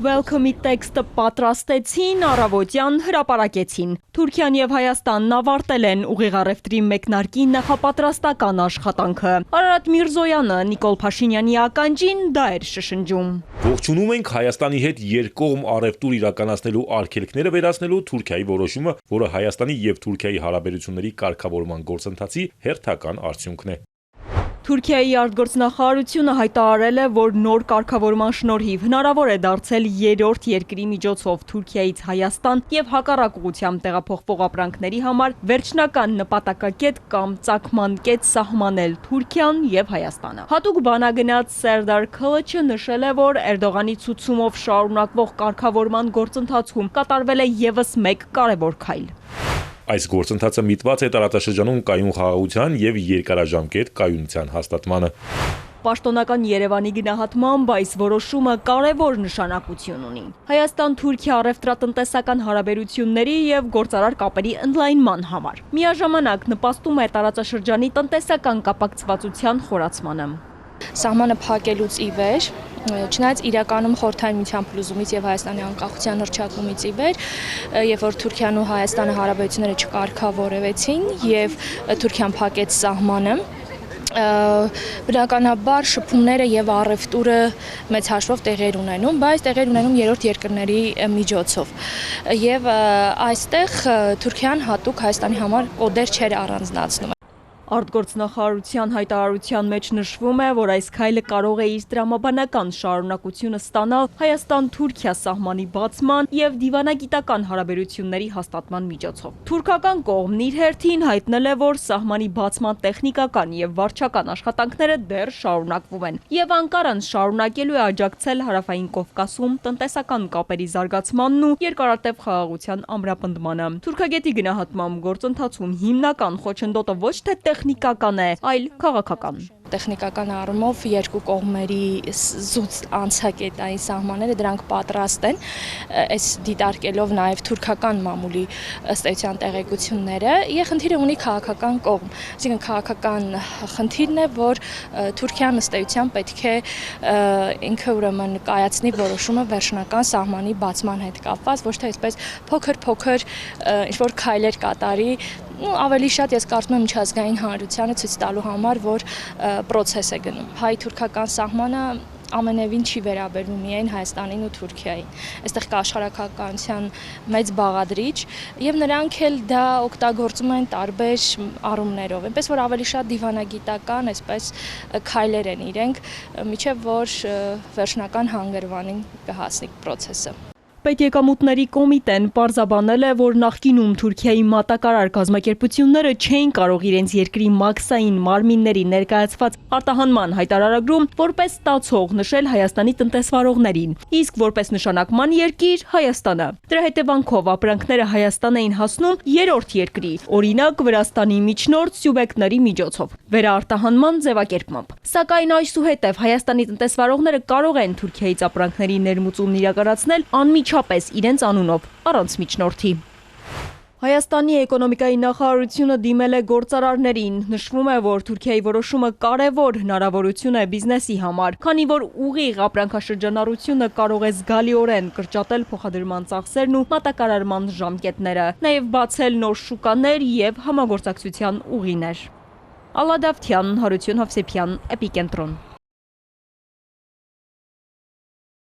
Welcome-ի տեքստը պատրաստեցին, առավոտյան հրապարակեցին։ Թուրքիան եւ Հայաստանն ավարտել են ուղիղ առևտրի մեկնարկի նախապատրաստական աշխատանքը։ Արարատ Միրզոյանը Նիկոլ Փաշինյանի ականջին դա էր շշնջում։ Ողջունում ենք Հայաստանի հետ երկկողմ առևտուր իրականացնելու արգելքները վերացնելու Թուրքիայի որոշումը, որը Հայաստանի եւ Թուրքիայի հարաբերությունների կարգավորման գործընթացի հերթական արդյունքն է։ Թուրքիայի արտգործնախարարությունը հայտարարել է, որ նոր կարգավորման շնորհիվ հնարավոր է դարձել երրորդ երկրի միջոցով Թուրքիայից Հայաստան եւ հակառակ ուղղությամբ տեղափոխվող ապրանքների համար վերջնական նպատակակետ կամ ծագման կետ սահմանել Թուրքիան եւ Հայաստանը։ Հատուկ բանագնաց Սերդար Քլիչը նշել է, որ Էրդողանի ցուցումով շարունակվող կարգավորման գործընթացում կատարվել է եւս մեկ կարևոր քայլ։ Այս գործընթացը միտված է տարածաշրջանում կայուն խաղաղության եւ երկարաժամկետ կայունության հաստատմանը։ Պաշտոնական Երևանի գնահատմամբ այս որոշումը կարևոր նշանակություն ունի Հայաստան-Թուրքիա առևտրատնտեսական հարաբերությունների եւ գործարար կապերի ընդլայնման համար։ Միաժամանակ նպաստում է տարածաշրջանի տնտեսական կապակցվածության խորացմանը։ Սահմանը փակելուց ի վեր, չնայած իրականում Խորհրդային Միության փլուզումից եւ Հայաստանի անկախության հռչակումից ի վեր, երբ որ Թուրքիան ու Հայաստանը հարաբերությունները չկարգավորվեցին եւ Թուրքիան փակեց սահմանը, բնականաբար շփումները եւ առևտուրը մեծ հաշվով տեղեր ունենում, բայց տեղեր ունենում երրորդ երկրների միջոցով։ Եվ այստեղ Թուրքիան հատուկ Հայաստանի համար կոդեր չէր առանձնացնում։ Արտգործնախարարության հայտարարության մեջ նշվում է, որ այս քայլը կարող է իր տրամաբանական շարունակությունը ստանալ Հայաստան-Թուրքիա սահմանի բացման եւ դիվանագիտական հարաբերությունների հաստատման միջոցով։ Թուրքական կողմն իր հերթին հայտնել է, որ սահմանի բացման տեխնիկական եւ վարչական աշխատանքները դեռ շարունակվում են եւ Անկարան շարունակելու է աջակցել Հարավային Կովկասում տնտեսական կապերի զարգացմանն ու երկարատև խաղաղության ամրապնդմանը։ Թուրքագետի գնահատմամբ գործընթացում հիմնական խոչընդոտը ոչ թե տեխնիկական է, այլ քաղաքական։ Տեխնիկական առումով երկու կողմերի զուտ անցակետային սահմանները դրանք պատրաստ են, այս դիտարկելով նաև թուրքական մամուլի ըստ էության տեղեկությունները, եւ խնդիրը ունի քաղաքական կողմ։ Այսինքն քաղաքական խնդիրն է, որ Թուրքիան ըստ էության պետք է ինքը ուրեմն կայացնի որոշումը վերջնական սահմանի բացման հետ կապված, ոչ թե այսպես փոքր ինչ-որ քայլեր կատարի, ավելի շատ ես կարծում եմ միջազգային հանրությանը ցույց տալու համար, որ պրոցես է գնում։ Հայ-թուրքական սահմանը ամենևին չի վերաբերվում միայն Հայաստանին ու Թուրքիային։ Այստեղ կա աշխարհակականության մեծ բաղադրիչ եւ նրանք էլ դա օգտագործում են տարբեր առումներով։ Այնպես որ ավելի շատ դիվանագիտական, այսպես քայլեր են իրենք, միջև որ վերջնական հանգրվանին կհասնի պրոցեսը։ Պետեկամուտների կոմիտեն պարզաբանել է, որ նախկինում Թուրքիայի մատակարար կազմակերպությունները չէին կարող իրենց երկրի մաքսային մարմինների ներկայացված արտահանման հայտարարագրում որպես ստացող նշել Հայաստանի տնտեսվարողներին, իսկ որպես նշանակման երկիր Հայաստանը։ Դրա հետևանքով ապրանքները Հայաստան էին հասնում երրորդ երկրի, օրինակ Վրաստանի միջնորդ սյուբյեկտների միջոցով, վերարտահանման ձևակերպմամբ։ Սակայն այսուհետև Հայաստանի տնտեսվարողները կարող են Թուրքիայից ապրանքների ներմուծումն իրականացնել անմիջապես իրենց անունով, առանց միջնորդի։ Հայաստանի էկոնոմիկայի նախարարությունը դիմել է գործարարներին, նշվում է, որ Թուրքիայի որոշումը կարևոր հնարավորություն է բիզնեսի համար, քանի որ ուղիղ ապրանքաշրջանառությունը կարող է զգալիորեն կրճատել փոխադրման ծախսերն ու մատակարարման ժամկետները, նաև բացել նոր շուկաներ եւ համագործակցության ուղիներ։ Ալադավթյան, Հարություն Հովսեփյան, Էպիկենտրոն։